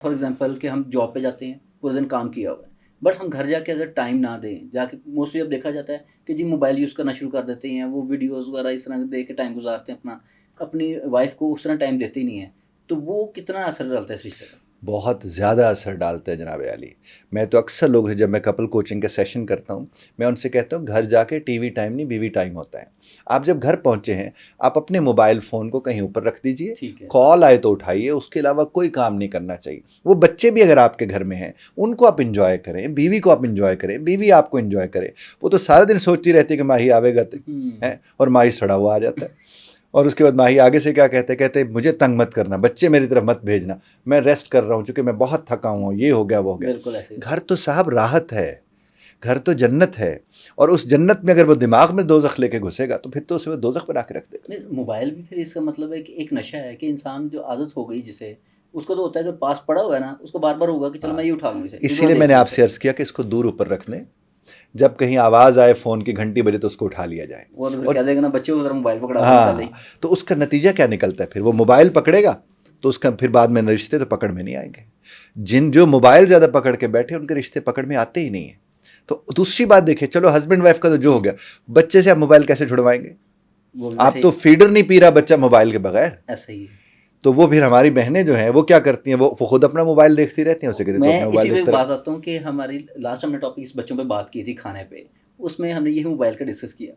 For example کہ ہم job پہ جاتے ہیں، پورے دن کام کیا ہوا ہے، بٹ ہم گھر جا کے اگر ٹائم نہ دیں، جا کے موسٹلی اب دیکھا جاتا ہے کہ جی موبائل یوز کرنا شروع کر دیتے ہیں، وہ ویڈیوز وغیرہ اس طرح دیکھ کے ٹائم گزارتے ہیں اپنا، اپنی وائف کو اس طرح ٹائم دیتے ہی نہیں ہیں، تو وہ کتنا اثر ڈالتا ہے اس رشتے کا؟ بہت زیادہ اثر ڈالتا ہے جناب علی. میں تو اکثر لوگ جب میں کپل کوچنگ کے سیشن کرتا ہوں، میں ان سے کہتا ہوں گھر جا کے ٹی وی ٹائم نہیں، بیوی ٹائم ہوتا ہے. آپ جب گھر پہنچے ہیں، آپ اپنے موبائل فون کو کہیں اوپر رکھ دیجئے، ٹھیک ہے، کال آئے تو اٹھائیے، اس کے علاوہ کوئی کام نہیں کرنا چاہیے. وہ بچے بھی اگر آپ کے گھر میں ہیں، ان کو آپ انجوائے کریں، بیوی کو آپ انجوائے کریں، بیوی آپ کو انجوائے کرے. وہ تو سارا دن سوچتی رہتی ہے کہ ماہی آوے گا اور ماہی سڑا ہوا آ جاتا ہے. اور اس کے بعد ماہی آگے سے کیا کہتے مجھے تنگ مت کرنا، بچے میری طرف مت بھیجنا، میں ریسٹ کر رہا ہوں چونکہ میں بہت تھکا ہوں، یہ ہو گیا وہ ہو گیا. بالکل ایسے گھر تو صاحب راحت ہے، گھر تو جنت ہے، اور اس جنت میں اگر وہ دماغ میں دوزخ لے کے گھسے گا تو پھر تو اسے وہ دوزخ بنا کے رکھ دے گا. موبائل بھی پھر اس کا مطلب ہے کہ ایک نشہ ہے کہ انسان جو عادت ہو گئی جسے، اس کو تو ہوتا ہے کہ پاس پڑا ہوا ہے نا، اس کو بار بار ہوگا کہ چلو میں یہ اٹھا لوں اسے. اسی لیے میں نے آپ سے عرض کیا کہ اس کو دور اوپر رکھ دیں، جب کہیں آواز آئے فون کی گھنٹی بجے تو اس کو اٹھا لیا جائے. وہ تو کہہ دے گا نا بچے کو ذرا موبائل پکڑا ہاں، تو اس کا نتیجہ کیا نکلتا ہے؟ پھر وہ موبائل پکڑے گا تو اس کا پھر بعد میں رشتے تو پکڑ میں نہیں آئیں گے. جو موبائل زیادہ پکڑ کے بیٹھے ان کے رشتے پکڑ میں آتے ہی نہیں ہیں. تو دوسری بات دیکھیں، چلو ہسبینڈ وائف کا تو جو ہو گیا، بچے سے آپ موبائل کیسے چھڑوائیں گے؟ آپ تو فیڈر نہیں پی رہا بچہ موبائل کے بغیر. ایسا ہی ہے. تو وہ پھر ہماری بہنیں جو ہیں وہ کیا کرتی ہیں، وہ خود اپنا موبائل دیکھتی رہتی ہیں. اسے کہتے میں اسی پہ بات آتا ہوں کہ ہماری لاسٹ ہم نے ٹاپک اس بچوں پہ بات کی تھی کھانے پہ، اس میں ہم نے یہ موبائل کا ڈسکس کیا.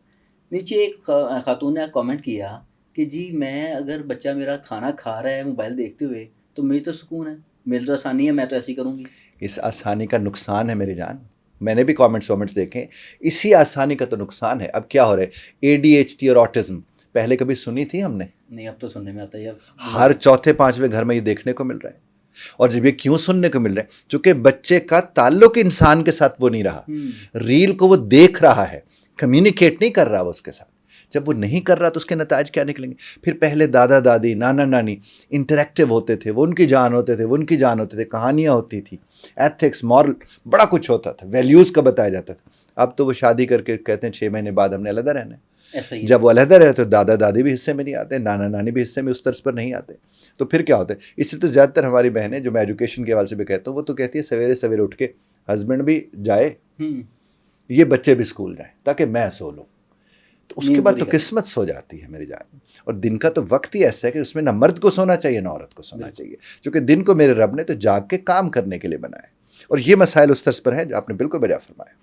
نیچے ایک خاتون نے کامنٹ کیا کہ جی میں اگر بچہ میرا کھانا کھا رہا ہے موبائل دیکھتے ہوئے تو میری تو سکون ہے، میری تو آسانی ہے، میں تو ایسی کروں گی. اس آسانی کا نقصان ہے میری جان. میں نے بھی کامنٹس دیکھیں، اسی آسانی کا تو نقصان ہے. اب کیا ہو رہا ہے، ADHD اور آٹزم پہلے کبھی سنی تھی ہم نے؟ نہیں، اب تو سننے میں آتا ہے. ہر چوتھے پانچویں گھر میں یہ دیکھنے کو مل رہا ہے. اور جب یہ کیوں سننے کو مل رہا ہے؟ چونکہ بچے کا تعلق انسان کے ساتھ وہ نہیں رہا، ریل کو وہ دیکھ رہا ہے، کمیونیکیٹ نہیں کر رہا وہ اس کے ساتھ. جب وہ نہیں کر رہا تو اس کے نتائج کیا نکلیں گے؟ پھر پہلے دادا دادی نانا نانی انٹریکٹیو ہوتے تھے، وہ ان کی جان ہوتے تھے، وہ ان کی جان ہوتے تھے، کہانیاں ہوتی تھی، ایتھکس مورل بڑا کچھ ہوتا تھا، ویلیوز کا بتایا جاتا تھا. اب تو وہ شادی کر کے کہتے ہیں 6 مہینے بعد ہم نے علیحدہ رہنا ہے. جب وہ علیحدہ رہے تو دادا دادی بھی حصے میں نہیں آتے، نانا نانی بھی حصے میں اس طرز پر نہیں آتے. تو پھر کیا ہوتا ہے؟ اس لیے تو زیادہ تر ہماری بہنیں جو میں ایجوکیشن کے حوالے سے بھی کہتا ہوں، وہ تو کہتی ہے سویرے سویرے اٹھ کے ہسبینڈ بھی جائے، یہ بچے بھی اسکول جائیں تاکہ میں سو لوں. تو اس کے بعد تو قسمت سو جاتی ہے میری جان. اور دن کا تو وقت ہی ایسا ہے کہ اس میں نہ مرد کو سونا چاہیے نہ عورت کو سونا چاہیے، چونکہ دن کو میرے رب نے تو جاگ کے کام کرنے کے لیے بنایا ہے. اور یہ مسائل اس طرز پر ہیں جو آپ نے بالکل بجا فرمایا.